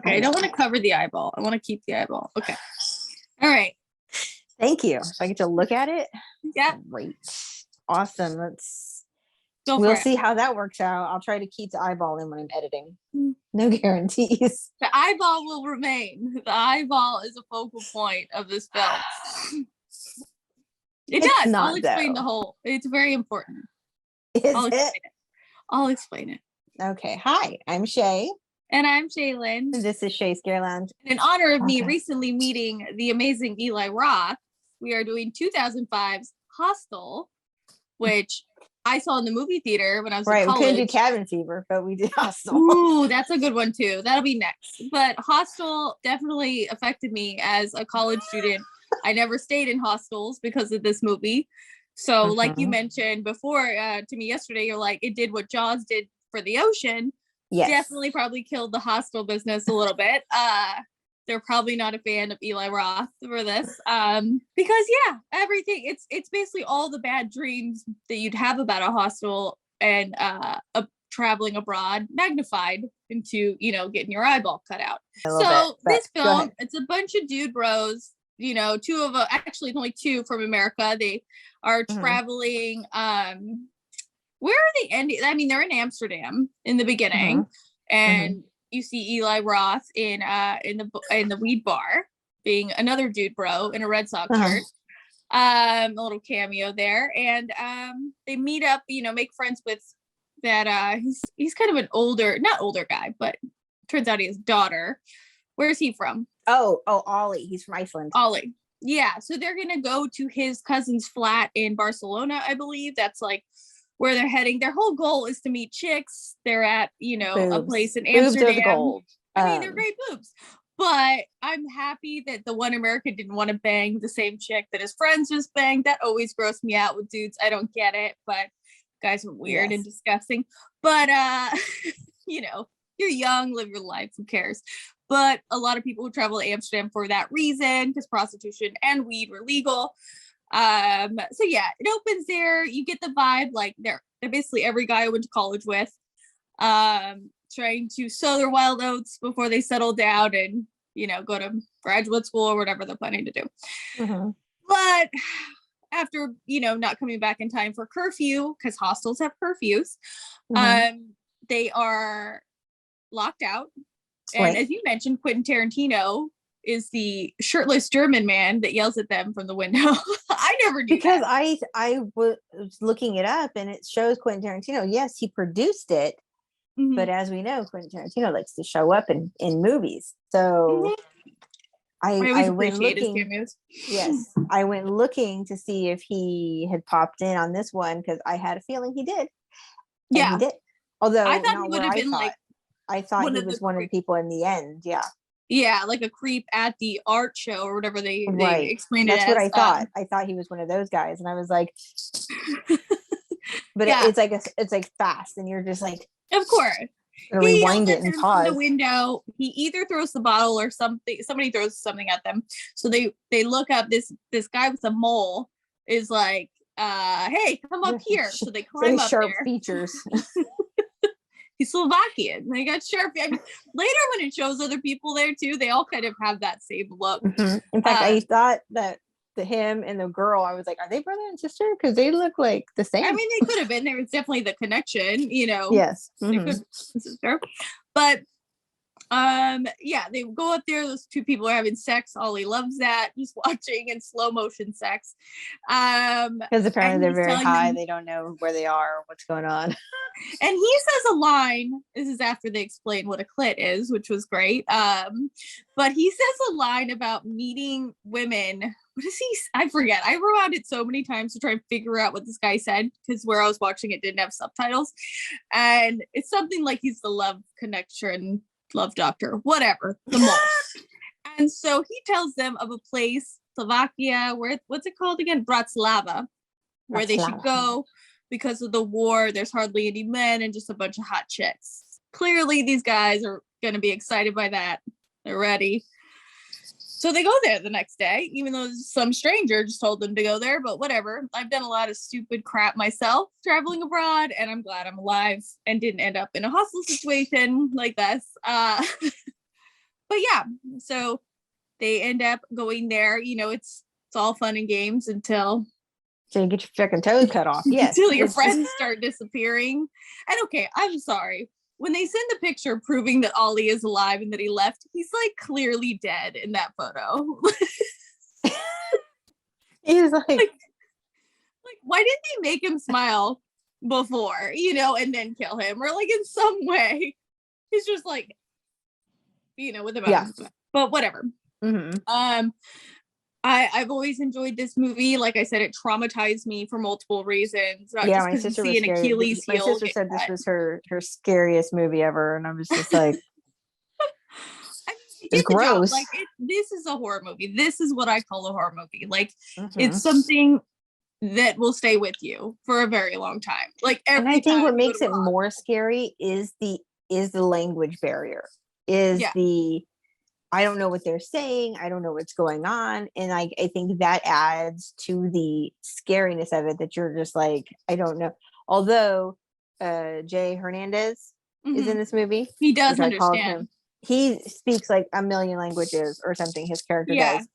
Okay, I don't want to cover the eyeball. I want to keep the eyeball. Okay. All right. Thank you. So I get to look at it. Yeah. Great. Awesome. We'll see how that works out. I'll try to keep the eyeball in when I'm editing. Mm. No guarantees. The eyeball will remain. The eyeball is a focal point of this film. It does. Not, I'll explain though. the whole. It's very important. Is I'll explain it. Okay. Hi, I'm Shea. And I'm Shealyn. And this is Shea Scareland. In honor of me recently meeting the amazing Eli Roth, we are doing 2005's Hostel, which I saw in the movie theater when I was in college. We couldn't do Cabin Fever, but we did Hostel. Ooh, that's a good one too. That'll be next. But Hostel definitely affected me as a college student. I never stayed in hostels because of this movie. So like you mentioned before to me yesterday, you're like, it did what Jaws did for the ocean. Yes. Definitely probably killed the hostel business a little bit. They're probably not a fan of Eli Roth for this. Because everything, it's basically all the bad dreams that you'd have about a hostel and traveling abroad magnified into, getting your eyeball cut out. So this film, it's a bunch of dude bros, two of actually it's only two from America. They are traveling, where are they ending? I mean, they're in Amsterdam in the beginning, and you see Eli Roth in the weed bar, being another dude bro in a Red Sox shirt. A little cameo there, and they meet up. Make friends with that. He's kind of an not older guy, but turns out he has a daughter. Where's he from? Oh, Ollie. He's from Iceland. Ollie. Yeah. So they're gonna go to his cousin's flat in Barcelona, I believe. That's like where they're heading. Their whole goal is to meet chicks. They're at, a place in Amsterdam. Boobs are the gold. I mean, they're great boobs. But I'm happy that the one American didn't want to bang the same chick that his friends just banged. That always grossed me out with dudes. I don't get it, but guys are weird and disgusting. But, you're young, live your life. Who cares? But a lot of people would travel to Amsterdam for that reason, because prostitution and weed were legal. So yeah, it opens there. You get the vibe like they're basically every guy I went to college with, trying to sow their wild oats before they settle down and go to graduate school or whatever they're planning to do. But after not coming back in time for curfew, because hostels have curfews, they are locked out. And as you mentioned, Quentin Tarantino is the shirtless German man that yells at them from the window. I never knew because that. I was looking it up and it shows Quentin Tarantino. Yes, he produced it, but as we know, Quentin Tarantino likes to show up in movies. So I went looking. Yes, I went looking to see if he had popped in on this one because I had a feeling he did. And he did. Although I thought he would have been I thought he was one of the people in the end. Yeah. Yeah, like a creep at the art show or whatever they explained it as. That's what I thought. I thought he was one of those guys, and I was like, but it's like fast, and you're just like, of course, rewind it and pause. The window. He either throws the bottle or something. Somebody throws something at them. So they look up. This guy with a mole is like, "Hey, come up here." So they climb up sharp there. Features. He's Slovakian. They got sharp. I mean, later when it shows other people there too, they all kind of have that same look. In fact, I thought that him and the girl, I was like, are they brother and sister? Because they look like the same. I mean, they could have been. There was definitely the connection, Yes. They could sister. But they go up there. Those two people are having sex. Ollie loves that. He's watching in slow motion sex. Because apparently they're very high. They don't know where they are or what's going on. And he says a line. This is after they explain what a clit is, which was great. But he says a line about meeting women. What is he? I forget. I rewound it so many times to try and figure out what this guy said because where I was watching it didn't have subtitles. And it's something like he's the love connection, love doctor, whatever, the most. And so he tells them of a place, Slovakia, what's it called again? Bratislava, where they should go because of the war. There's hardly any men and just a bunch of hot chicks. Clearly, these guys are going to be excited by that. They're ready. So they go there the next day, even though some stranger just told them to go there, but whatever. I've done a lot of stupid crap myself traveling abroad, and I'm glad I'm alive and didn't end up in a hostel situation like this. but yeah, so they end up going there. It's all fun and games until you get your fucking toes cut off. Yes. until your friends start disappearing. And okay, I'm sorry. When they send the picture proving that Ollie is alive and that he left, he's like clearly dead in that photo. He was like, why didn't they make him smile before, and then kill him? Or like in some way, he's just like, with a but whatever. Mm-hmm. I've always enjoyed this movie. Like I said, it traumatized me for multiple reasons. Not just my sister was an scared. Achilles heel. My sister said this was her scariest movie ever, and I was just like, it's gross. Like this is a horror movie. This is what I call a horror movie. Like it's something that will stay with you for a very long time. Like and I think what makes it more scary is the language barrier. I don't know what they're saying. I don't know what's going on. And I think that adds to the scariness of it, that you're just like, I don't know. Although Jay Hernandez is in this movie. He does understand. He speaks like a million languages or something, his character does.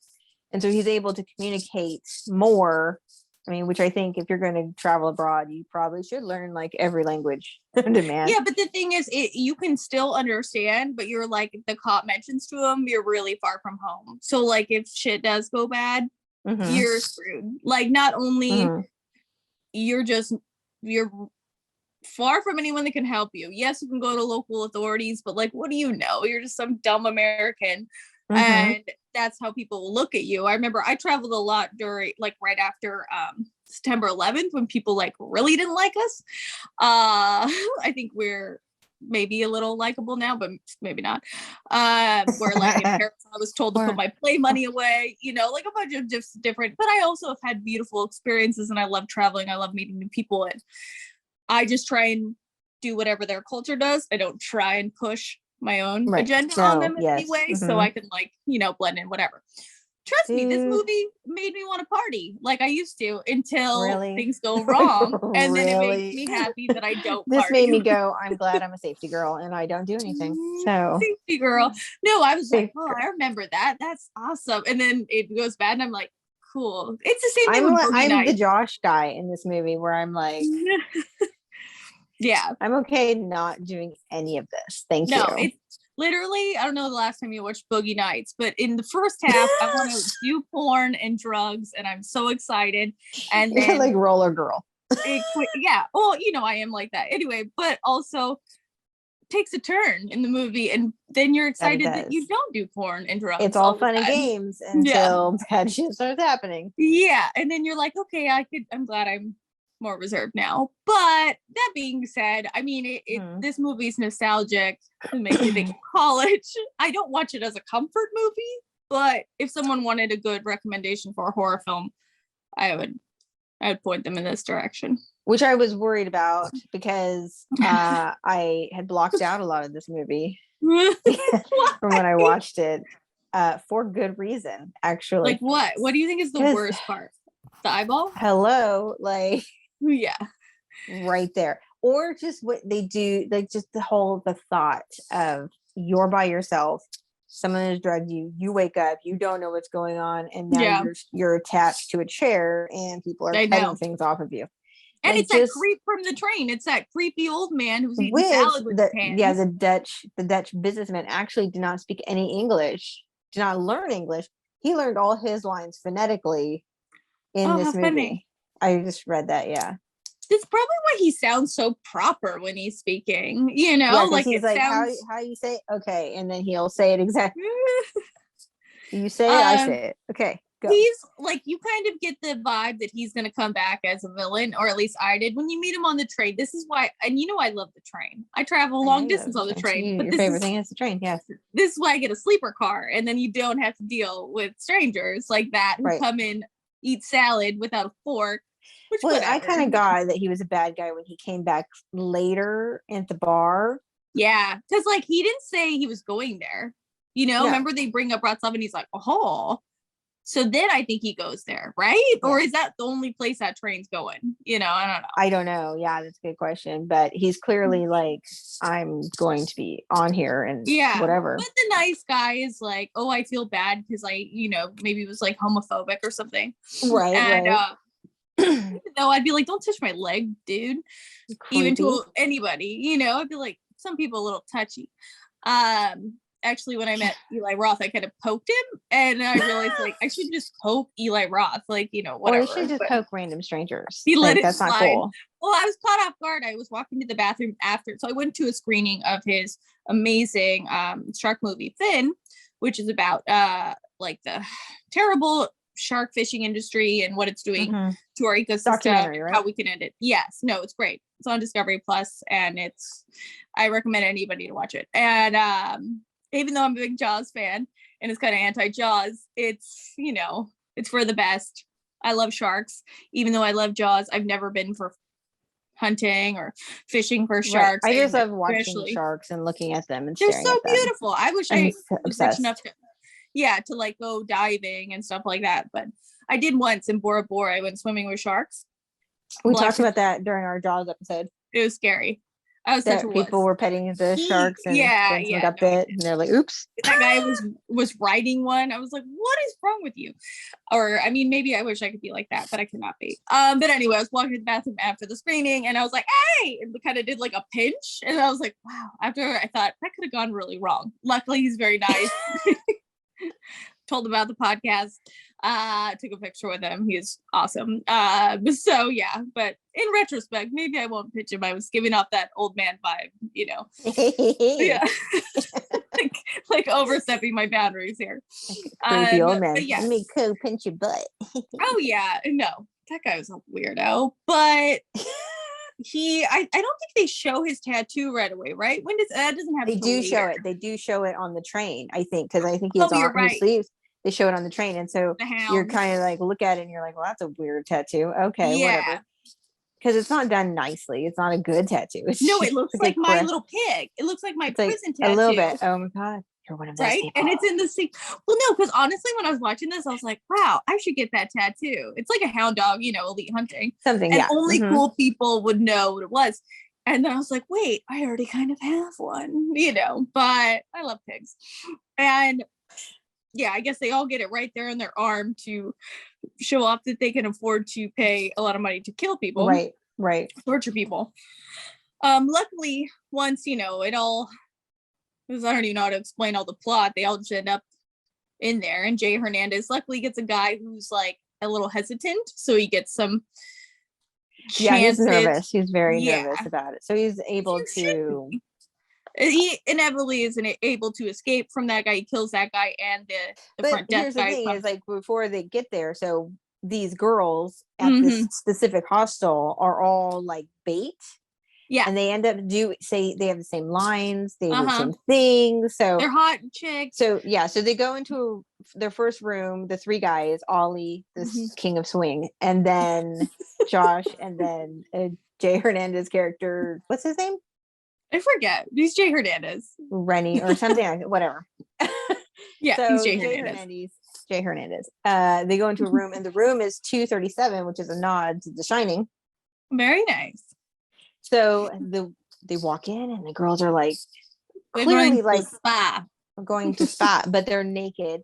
And so he's able to communicate more. I mean, which I think if you're going to travel abroad, you probably should learn like every language on demand. Yeah, but the thing is, you can still understand, but you're like, if the cop mentions to him, you're really far from home. So like if shit does go bad, you're screwed. Like not only you're far from anyone that can help you. Yes, you can go to local authorities, but like, what do you know? You're just some dumb American. And that's how people will look at you. I remember I traveled a lot during like right after September 11th, when people like really didn't like us. I think we're maybe a little likable now, but maybe not. Where like in Paris, I was told to put my play money away, like a bunch of just different, but I also have had beautiful experiences, and I love traveling. I love meeting new people, and I just try and do whatever their culture does. I don't try and push my own agenda on them in any way, so I can like, blend in, whatever. Trust me, this movie made me want to party like I used to until things go wrong. And then it makes me happy that I don't This party. made me go, I'm glad I'm a safety girl and I don't do anything. So safety girl. No, I was like, oh, I remember that. That's awesome. And then it goes bad and I'm like, cool. It's the same thing with I'm the Josh guy in this movie where I'm like, yeah, I'm okay not doing any of this. Thank you. It's literally, I don't know the last time you watched Boogie Nights, but in the first half, I want to do porn and drugs, and I'm so excited. And then you're like roller girl. Yeah. Well, I am like that anyway, but also takes a turn in the movie, and then you're excited that you don't do porn and drugs. It's all fun and games until bad shit starts happening. Yeah. And then you're like, okay, I'm glad I'm more reserved now. But that being said, I mean, this movie's nostalgic. It makes me think of college. I don't watch it as a comfort movie, but if someone wanted a good recommendation for a horror film, I would point them in this direction. Which I was worried about because I had blocked out a lot of this movie from when I watched it for good reason, actually. Like what? What do you think is the worst part? The eyeball? Hello, like yeah, right there. Or just what they do, like just the thought of you're by yourself, someone has drugged you, you wake up, you don't know what's going on, and now you're attached to a chair and people are cutting things off of you. And like, it's that creep from the train. It's that creepy old man who's eating salad with his hands. Yeah, the Dutch businessman actually did not speak any English, did not learn English. He learned all his lines phonetically in this movie. Funny. I just read that, yeah. That's probably why he sounds so proper when he's speaking, like he's like, sounds... how you say it? Okay, and then he'll say it exactly. You say it, I say it. Okay, go. He's like, you kind of get the vibe that he's going to come back as a villain, or at least I did when you meet him on the train. This is why, and I love the train. I travel long distance on the train. But your favorite thing is the train, yes. This is why I get a sleeper car, and then you don't have to deal with strangers like that who come in, eat salad without a fork. I kind of got that he was a bad guy when he came back later at the bar. Yeah, because like he didn't say he was going there. Remember they bring up Bratislava and he's like, oh. So then I think he goes there, right? Yeah. Or is that the only place that train's going? You know, I don't know. I don't know. Yeah, that's a good question. But he's clearly like, I'm going to be on here and whatever. But the nice guy is like, oh, I feel bad because I, you know, maybe was like homophobic or something. Right. And no, I'd be like, don't touch my leg, dude. Creepy. Even to anybody, you know, I'd be like, some people a little touchy. Actually, when I met Eli Roth, I kind of poked him, and I realized like I should just poke Eli Roth, like, you know, whatever. Or you should just poke random strangers. He let it that's slide. Not cool. Well, I was caught off guard. I was walking to the bathroom after, so I went to a screening of his amazing shark movie Fin, which is about like the terrible shark fishing industry and what it's doing to our ecosystem, right? How we can end it. Yes, no, it's great. It's on Discovery Plus, and I recommend anybody to watch it. And even though I'm a big Jaws fan and it's kind of anti-Jaws, it's, you know, it's for the best. I love sharks. Even though I love Jaws, I've never been for hunting or fishing for sharks. Right. I just love watching sharks and looking at them and they're staring so at them. beautiful. I wish I was rich enough to like go diving and stuff like that. But I did once in Bora Bora. I went swimming with sharks. We talked about that during our Jaws episode. It was scary. I was such a people were petting the sharks and got bit, and they're like, "Oops." That guy was riding one. I was like, "What is wrong with you?" Or I mean, maybe I wish I could be like that, but I cannot be. But anyway, I was walking to the bathroom after the screening, and I was like, "Hey!" and kind of did like a pinch, and I was like, "Wow." After I thought that could have gone really wrong. Luckily, he's very nice. Told about the podcast. Took a picture with him. He's awesome. So yeah, but in retrospect, maybe I won't pitch him. I was giving off that old man vibe, you know. Yeah. like overstepping my boundaries here. Creepy old man. Yeah. Let me pinch your butt. Oh yeah, no, that guy was a weirdo. But I don't think they show his tattoo right away, right? When does that doesn't have? They do show it. They do show it on the train, I think, because I think he has on his sleeves. They show it on the train, and so you're kind of like look at it and you're like, well, that's a weird tattoo. Okay, whatever. Because it's not done nicely. It's not a good tattoo. No, it looks like My Little Pig. It looks like my prison tattoo. A little bit. Oh my god, you're one of those people. And it's in the sea. Well, no, because honestly, when I was watching this, I was like, wow, I should get that tattoo. It's like a hound dog, you know, elite hunting. Something, and only cool people would know what it was. And then I was like, wait, I already kind of have one, you know, but I love pigs. And yeah, I guess they all get it right there on their arm to show off that they can afford to pay a lot of money to kill people. Right. Torture people. Luckily, once, you know, it all, because I don't even know how to explain all the plot, they all just end up in there. And Jay Hernandez luckily gets a guy who's like a little hesitant. So he gets some chances. Yeah, he's nervous. He's very nervous about it. So he's able to... He inevitably isn't able to escape from that guy. He kills that guy and the front desk guy. Here's the thing is, like, before they get there, so these girls at this specific hostel are all like bait. Yeah. And they end up they have the same lines, they do the same things. So they're hot chicks. So yeah, so they go into their first room, the three guys, Ollie, this king of swing, and then Josh, and then Jay Hernandez character, what's his name? I forget. He's Jay Hernandez. Rennie or something like that, whatever. Yeah, so he's Jay Hernandez. Jay Hernandez. They go into a room, and the room is 237, which is a nod to The Shining. Very nice. So they walk in, and the girls are like, clearly like spa. Going to spa, but they're naked.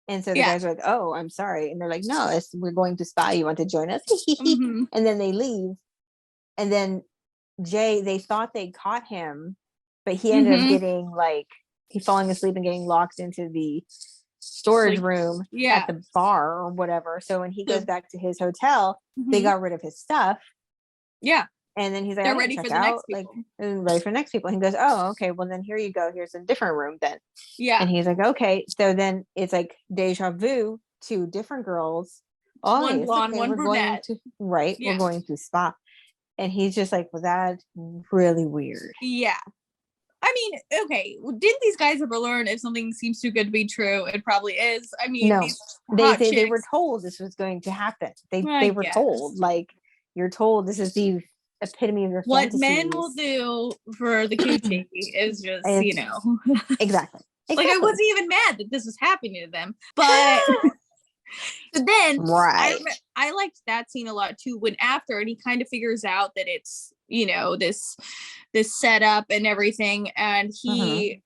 And so the guys are like, oh, I'm sorry. And they're like, no, we're going to spa. You want to join us? And then they leave. And then Jay, they thought they caught him, but he ended up getting he's falling asleep and getting locked into the storage room at the bar or whatever. So when he goes back to his hotel, they got rid of his stuff. Yeah. And then he's like, they're ready for the next people. Ready for the next people. And he goes, oh, okay, well then here you go. Here's a different room then. Yeah. And he's like, okay. So then it's like deja vu, two different girls. Oh, one blonde, one brunette. We're going to spa. And he's just like, well, that's really weird. Yeah. I mean, okay. Well, didn't these guys ever learn if something seems too good to be true, it probably is? I mean, no, they were told this was going to happen. They were told, like, you're told this is the epitome of your what fantasies. Men will do for the coochie is just, you know. Exactly. Like, I wasn't even mad that this was happening to them, but So then Right. I liked that scene a lot too, when after, and he kind of figures out that it's, this setup and everything, and he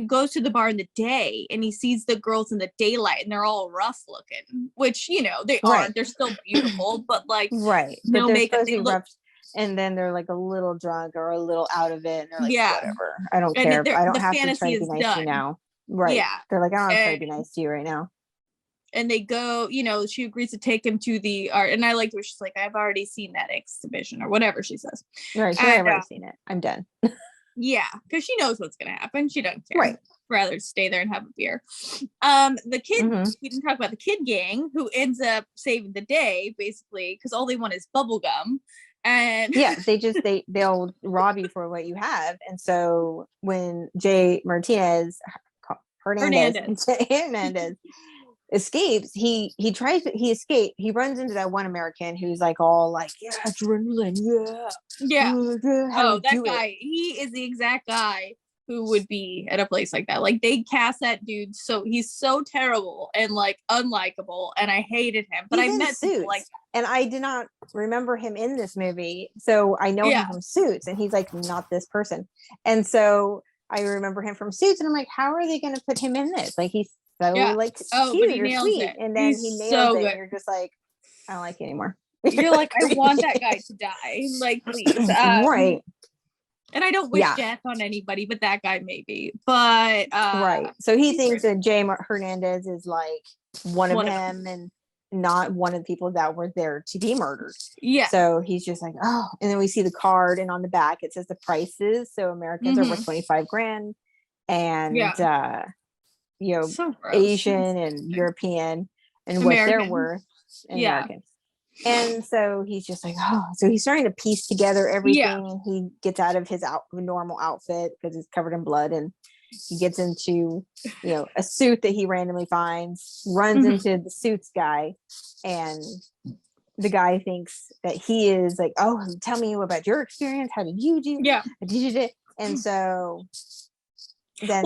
goes to the bar in the day and he sees the girls in the daylight and they're all rough looking, which they aren't. They're still beautiful, but like Right. But no they're makeup. supposed to They be look rough, and then they're like a little drunk or a little out of it, and they're like, yeah, whatever. I don't and care. I don't the have to try fantasy to be is nice to you done. now. Right. Yeah, They're like, I don't have to try to and be nice to you right now. and they go, she agrees to take him to the art, and I liked where she's like, I've already seen that exhibition or whatever she says. Right. Sure, I've already seen it. I'm done. Yeah, because she knows what's gonna happen. She doesn't care. Right. Rather stay there and have a beer. The kid, we didn't talk about the kid gang who ends up saving the day, basically, because all they want is bubble gum. And yeah, they'll rob you for what you have. And so when Hernandez escapes, he runs into that one American who's like all like, yeah, adrenaline, yeah. How that guy, he is the exact guy who would be at a place like that. Like, they cast that dude, so he's so terrible and like unlikable, and I hated him. But I met people like that. And I did not remember him in this movie, so I know him from Suits, and he's like not this person. And so I remember him from Suits, and I'm like, how are they going to put him in this? Like, he's so like cute or sweet, and then he nails it. And you're just like, I don't like you anymore. You're like, I want that guy to die, like, please. Right. And I don't wish death on anybody, but that guy maybe. But right. So he thinks that Jay Hernandez is like one of them, and not one of the people that were there to be murdered. Yeah. So he's just like, oh, and then we see the card, and on the back it says the prices. So Americans are worth 25 grand, and so Asian and European and American. What they're worth, and American. And so he's just like, oh, so he's starting to piece together everything. He gets out of his normal outfit because it's covered in blood, and he gets into, a suit that he randomly finds, runs into the Suits guy, and the guy thinks that he is like, oh, tell me about your experience. How did you do? Yeah. And so then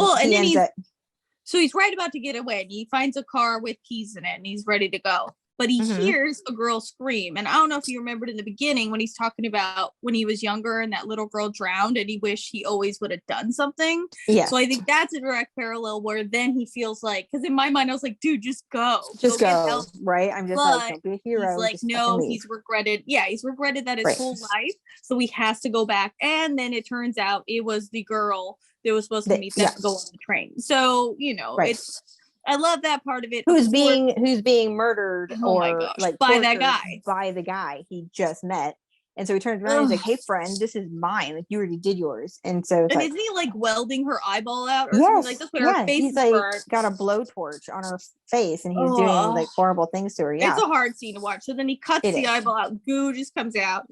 so he's right about to get away, and he finds a car with keys in it, and he's ready to go. But he hears a girl scream. And I don't know if you remembered in the beginning when he's talking about when he was younger and that little girl drowned and he wished he always would have done something. Yeah. So I think that's a direct parallel where then he feels like, because in my mind, I was like, dude, just go. Just go. Right. I'm just like, don't be a hero. He's like, no, he's regretted. Yeah, he's regretted that his whole life. So he has to go back. And then it turns out it was the girl that was supposed to meet them to go on the train. So, it's, I love that part of it. Who's being murdered like by that guy. By the guy he just met. And so he turns around and he's like, hey friend, this is mine. Like, you already did yours. And so it's isn't he like welding her eyeball out or something like this? Her face he's is like burnt. Got a blowtorch on her face and he's doing like horrible things to her. Yeah. It's a hard scene to watch. So then he cuts the eyeball out, goo just comes out.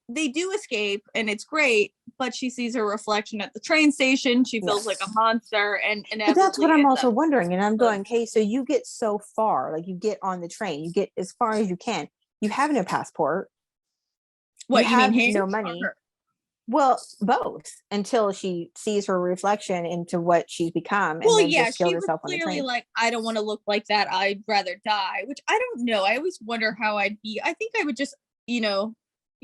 They do escape and it's great, but she sees her reflection at the train station. She feels like a monster, and but that's what I'm also wondering. And I'm going, okay, so you get so far, like you get on the train, you get as far as you can. You have no passport. What you have mean? No money. Well, both, until she sees her reflection into what she's become, and then just killed herself on the train. Clearly like, I don't want to look like that. I'd rather die. Which I don't know. I always wonder how I'd be. I think I would just,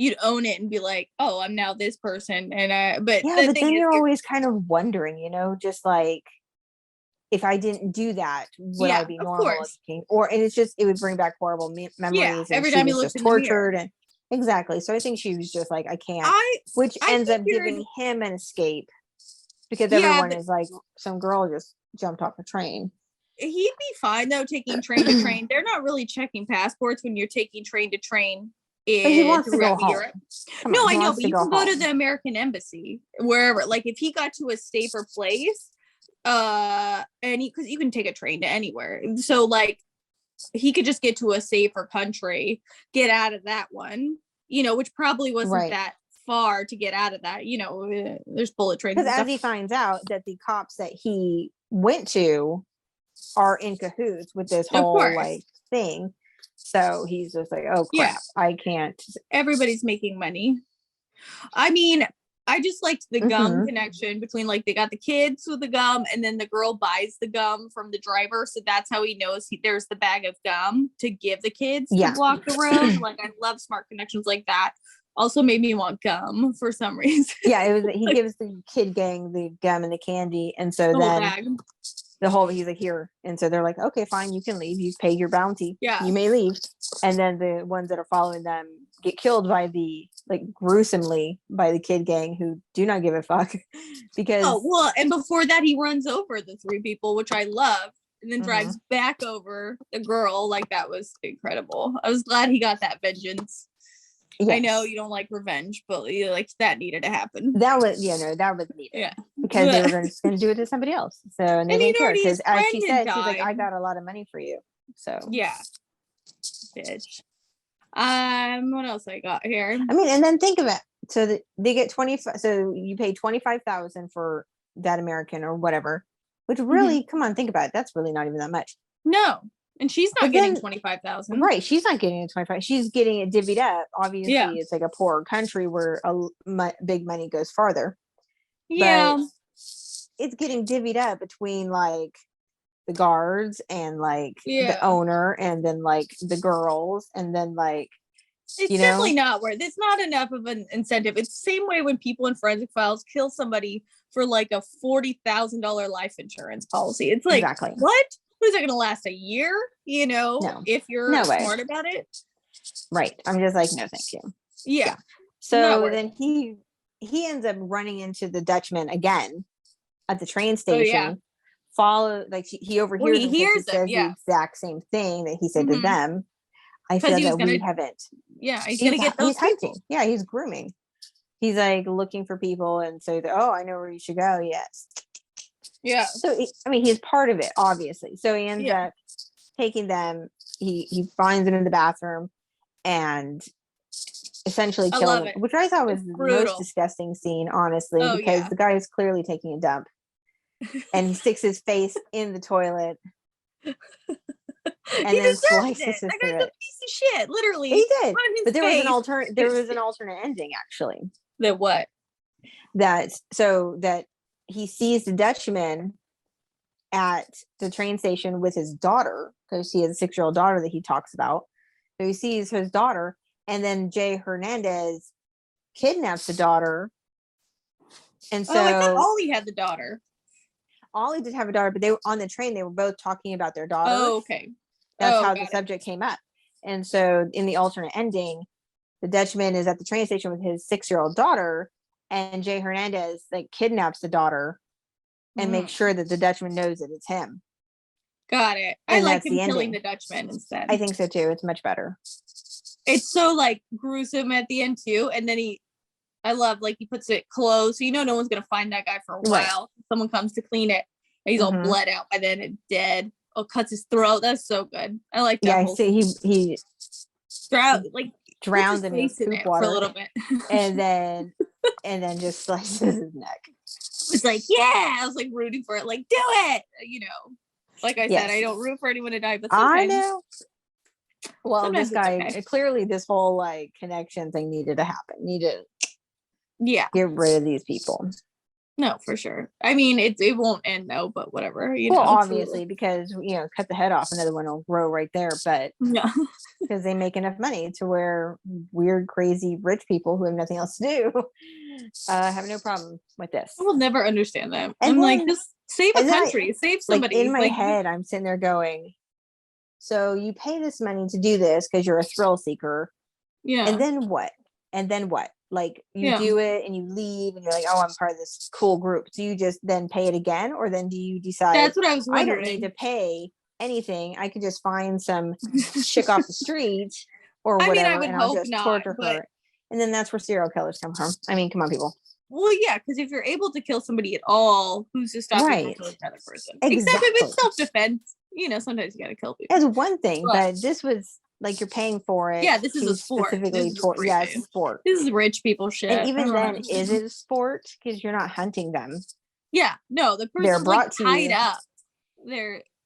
you'd own it and be like, oh, I'm now this person. And but then you're always kind of wondering, just like, if I didn't do that, would I be normal looking? And it's just, it would bring back horrible memories. Yeah, every time he looks in tortured and exactly. So I think she was just like, I can't, which ends up giving him an escape, because everyone is like, some girl just jumped off a train. He'd be fine though, taking train to train. They're not really checking passports when you're taking train to train. But he wants to go home. No, I know, but you can go to the American embassy, wherever. Like, if he got to a safer place, and because you can take a train to anywhere, so like he could just get to a safer country, get out of that one, which probably wasn't that far to get out of that. There's bullet trains. Because as he finds out that the cops that he went to are in cahoots with this whole like thing. So he's just like, oh crap, I can't. Everybody's making money. I mean, I just liked the gum connection between like they got the kids with the gum and then the girl buys the gum from the driver. So that's how he knows there's the bag of gum to give the kids to walk the road. Like I love smart connections like that. Also made me want gum for some reason. Yeah, it was he gives the kid gang the gum and the candy. And so the then bag. he's like, here. And so they're like, okay, fine, you can leave. You pay your bounty. Yeah. You may leave. And then the ones that are following them get killed by gruesomely by the kid gang who do not give a fuck. Because and before that he runs over the 3 people, which I love, and then drives back over the girl. Like that was incredible. I was glad he got that vengeance. Yes. I know you don't like revenge, but like that needed to happen. That was needed. Yeah, because they were going to do it to somebody else. So and they didn't care because, as she said, she's like, "I got a lot of money for you." So yeah, bitch. What else I got here? I mean, and then think of it. So they get 25. So you pay 25,000 for that American or whatever. Which really, come on, think about it. That's really not even that much. No. And she's not getting 25,000. Right. She's not getting it 25. She's getting it divvied up. Obviously, it's like a poor country where big money goes farther. Yeah. But it's getting divvied up between like the guards and like the owner and then like the girls and then like it's definitely not worth. It's not enough of an incentive. It's the same way when people in forensic files kill somebody for like a $40,000 life insurance policy. It's like, what? Is it going to last a year? No. If you're smart about it. Right. I'm just like, no, thank you. Yeah. So then he ends up running into the Dutchman again at the train station. He overhears him. He says the exact same thing that he said to them. I feel that we haven't. Yeah, he's going to get those hunting. Yeah, he's grooming. He's like looking for people, and so I know where you should go. Yes. Yeah. So he's part of it, obviously. So he ends up taking them. He finds them in the bathroom, and essentially killing them, which I thought was the most disgusting scene, honestly, because the guy is clearly taking a dump, and he sticks his face in the toilet. And then slices it. That guy's a piece of shit, literally. He did. But there was an alternate ending, actually. That what? That he sees the Dutchman at the train station with his daughter, because he has a 6-year-old daughter that he talks about. So he sees his daughter, and then Jay Hernandez kidnaps the daughter. And so I thought Ollie had the daughter. Ollie did have a daughter, but they were on the train. They were both talking about their daughter. Oh, okay. That's how the subject came up. And so in the alternate ending, the Dutchman is at the train station with his 6-year-old daughter, and Jay Hernandez kidnaps the daughter and makes sure that the Dutchman knows that it's him. Got it. I like him killing the Dutchman instead. I think so too. It's much better. It's so gruesome at the end too. And then I love he puts it closed, so no one's gonna find that guy for a while. Right. Someone comes to clean it, and he's all bled out by then and dead. Cuts his throat. That's so good. I like that. Yeah, he drowned in his poop water for a little bit, and then just slices his neck. I was like, yeah, I was rooting for it. Do it. Like I said, I don't root for anyone to die, but sometimes, I know. Well, this guy clearly this whole connection thing needed to happen. Get rid of these people. No, for sure. I mean, it won't end though, but whatever. Obviously, because cut the head off, another one will grow right there. But because they make enough money to where weird, crazy, rich people who have nothing else to do have no problem with this. I will never understand that. And I'm just save a country, save somebody. In my head, I'm sitting there going, so you pay this money to do this because you're a thrill seeker. Yeah. And then what? You do it and you leave and you're like, oh, I'm part of this cool group. Do you just then pay it again? Or then do you decide, that's what I was wondering. I don't need to pay anything. I could just find some chick off the street or whatever. And I'll just torture her. And then that's where serial killers come from. I mean, come on, people. Well, yeah, because if you're able to kill somebody at all, who's to stop you from killing another person? Exactly. Except if it's self-defense. Sometimes you gotta kill people. That's one thing, but this was you're paying for it. Yeah, this is a sport. Specifically, it's a sport. This is rich people shit. And even then, is it a sport? Because you're not hunting them. Yeah, no, the person's tied up.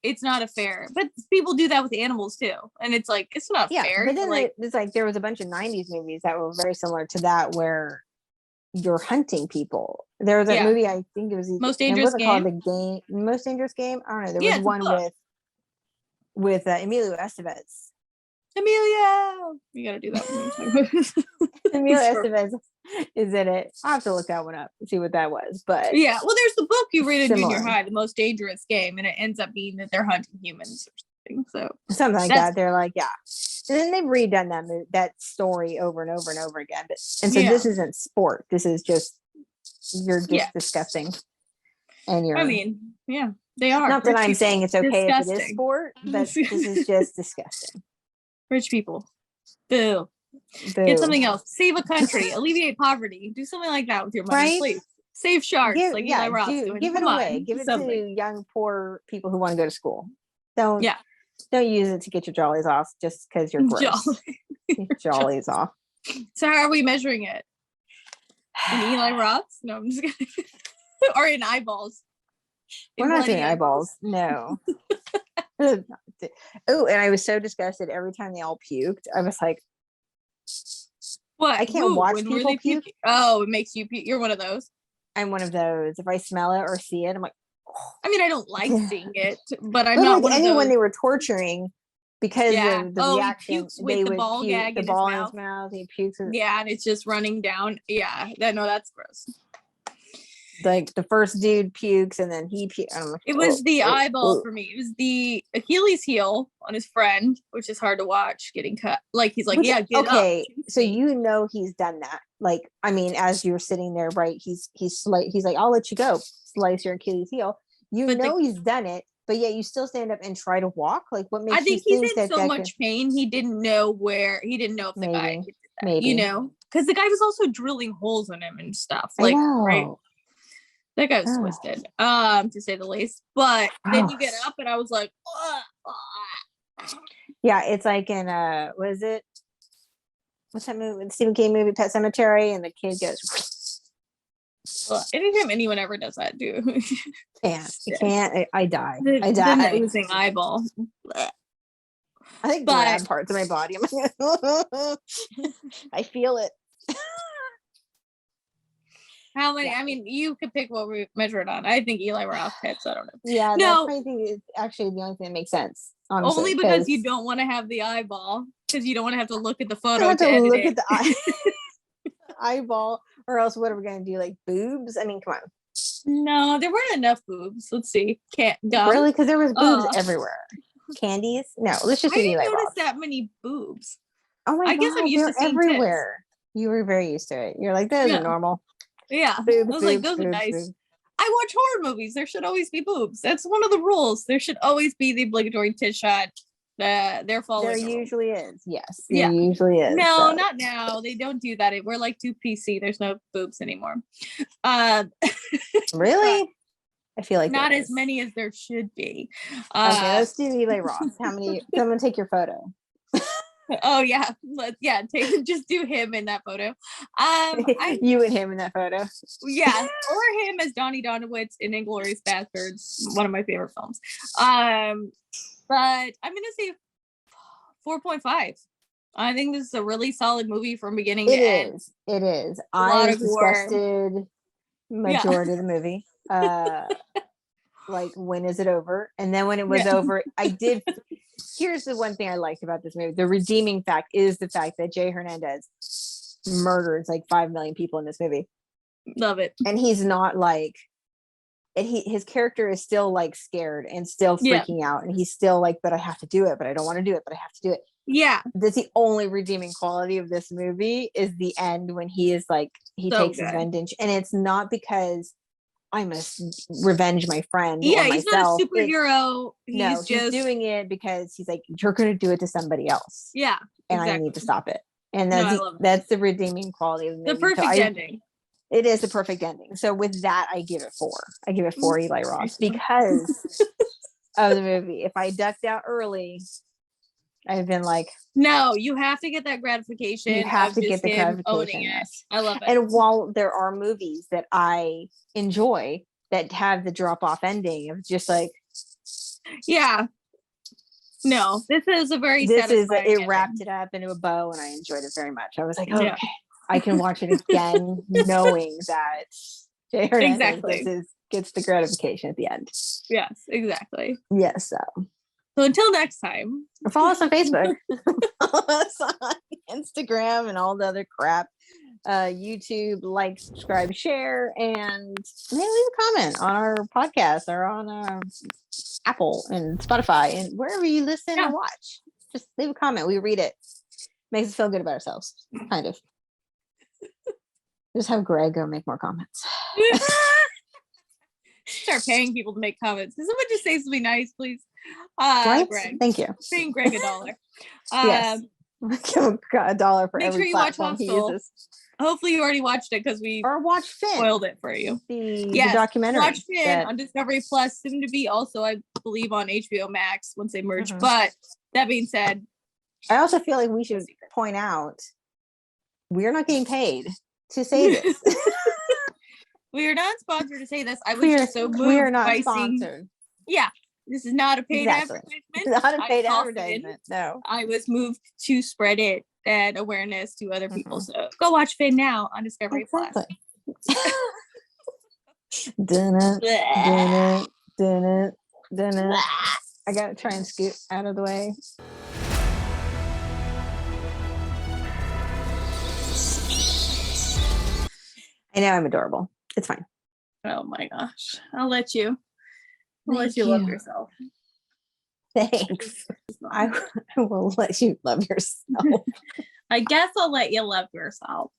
It's not a fair. But people do that with animals too, and it's it's not fair. But then it's there was a bunch of '90s movies that were very similar to that, where you're hunting people. There was that movie, I think it was Most Dangerous Game. Called the Most Dangerous Game. I don't know. There was one with Emilio Estevez. Emilio, you gotta do that one. Emilio Estevez is in it. I'll have to look that one up and see what that was. But yeah, well, there's the book you read in junior high, The Most Dangerous Game, and it ends up being that they're hunting humans or something. So something like that. They're like, yeah. And then they've redone that story over and over and over again. And so this isn't sport. This is just you're just disgusting. And you're. I mean, yeah, they are. Not that I'm saying it's okay if it is sport, but this is just disgusting. Rich people. Boo. Get something else. Save a country. Alleviate poverty. Do something like that with your money, please. Save sharks, like Eli Roth doing. Give it away. Give it to young, poor people who want to go to school. Don't use it to get your jollies off just because you're gross. Jollies off. So how are we measuring it? In Eli Roths? No, I'm just kidding. Or in eyeballs. We're not doing eyeballs. No. Oh, and I was so disgusted every time they all puked. I was like, what? I can't watch people puke. Oh, it makes you puke. You're one of those. I'm one of those. If I smell it or see it, I'm like, oh. I mean, I don't like seeing it, but I'm not one of those. When they were torturing, because of the reaction, he pukes with the ball gag in his mouth. He pukes. And it's just running down. Yeah, that's gross. Like the first dude pukes and then he pukes. It was the eyeball for me. It was the Achilles heel on his friend, which is hard to watch getting cut. Like he's like, get okay. up. So he's done that. Like, I mean, as you're sitting there, right? He's like, I'll let you go. Slice your Achilles heel. He's done it, but yet you still stand up and try to walk. Like, what makes you think he's in so much pain? He didn't know if the guy did that, maybe because the guy was also drilling holes in him and stuff. Like, right. That guy was twisted, to say the least. But then you get up, and I was like, yeah, it's like in what is it? What's that movie? The Stephen King movie, Pet Sematary, and the kid goes. Anytime anyone ever does that, dude. Can't. I die. I die. The losing eyeball. I think grab parts of my body. I'm like, I feel it. How many? I mean, you could pick what we measure it on. I think Eli Roth hits. I don't know. Yeah, no, I think it's actually the only thing that makes sense. Honestly, only because you don't want to have the eyeball, because you don't want to have to look at the photo. At the eyeball, or else what are we gonna do? Like boobs? I mean, come on. No, there weren't enough boobs. Let's see. Really? Because there was boobs everywhere. Candies? No, let's just do Eli Roth. I didn't notice that many boobs. Oh my god! I guess I'm used to seeing everywhere. Tits. You were very used to it. You're like, those are normal. Yeah, boobs, I was like, those are nice. Boobs. I watch horror movies. There should always be boobs. That's one of the rules. There should always be the obligatory tit shot. They're following. There usually is. Yes. There usually is. No, not now. They don't do that. We're like too PC. There's no boobs anymore. Really? I feel like not as many as there should be. Okay, let's do Eli Roth. How many? Someone take your photo. Oh yeah, just do him in that photo. You and him in that photo. Yeah, or him as Donnie Donowitz in Inglourious Basterds, one of my favorite films. But I'm gonna say 4.5of. I think this is a really solid movie from beginning to end. It is. I was disgusted majority of the movie. Like, when is it over? And then when it was over, I did. Here's the one thing I liked about this movie. The redeeming fact is the fact that Jay Hernandez murders like 5 million people in this movie. Love it. And he's not like, and his character is still like scared and still freaking out. And he's still like, but I have to do it, but I don't want to do it, but I have to do it. Yeah. That's the only redeeming quality of this movie, is the end when he is like, he takes his vengeance. And it's not because I must revenge my friend. Yeah, or he's myself. Not a superhero. He's doing it because he's like, you're going to do it to somebody else. Yeah, and I need to stop it. And that's the redeeming quality of the movie. The perfect ending. It is the perfect ending. So with that, I give it 4. I give it 4 Eli Roth because of the movie. If I ducked out early, I've been like, no, you have to get that gratification. You have to get the gratification. Owning it. I love it. And while there are movies that I enjoy that have the drop off ending of just like, yeah, no, this is a very satisfying it wrapped it up into a bow, and I enjoyed it very much. I was like, okay, I can watch it again, knowing that Jay Hernandez Exactly. gets the gratification at the end. Yes, exactly. Yes. So until next time, follow us on Facebook, follow us on Instagram, and all the other crap. YouTube, like, subscribe, share, and maybe leave a comment on our podcast or on Apple and Spotify and wherever you listen or watch. Just leave a comment. We read it. Makes us feel good about ourselves, kind of. Just have Greg go make more comments. Start paying people to make comments. Can someone just say something nice, please? Right? Greg. Thank you. Paying Greg $1. Yes. Give him $1 for every platform he uses. Hopefully you already watched it because we watch Finn. Spoiled it for you. The documentary. Watch Finn on Discovery Plus, soon to be also, I believe, on HBO Max once they merge. But that being said, I also feel like we should point out we're not getting paid to say this. We are not sponsored to say this. I was just so moved. We are not sponsored. Yeah. This is not a paid advertisement. Not a paid advertisement. No. I was moved to spread it and awareness to other people. So go watch Finn now on Discovery Plus. I gotta try and scoot out of the way. I know I'm adorable. It's fine. Oh my gosh. I'll let you. I'll let you love yourself. Thanks. I will let you love yourself. I guess I'll let you love yourself.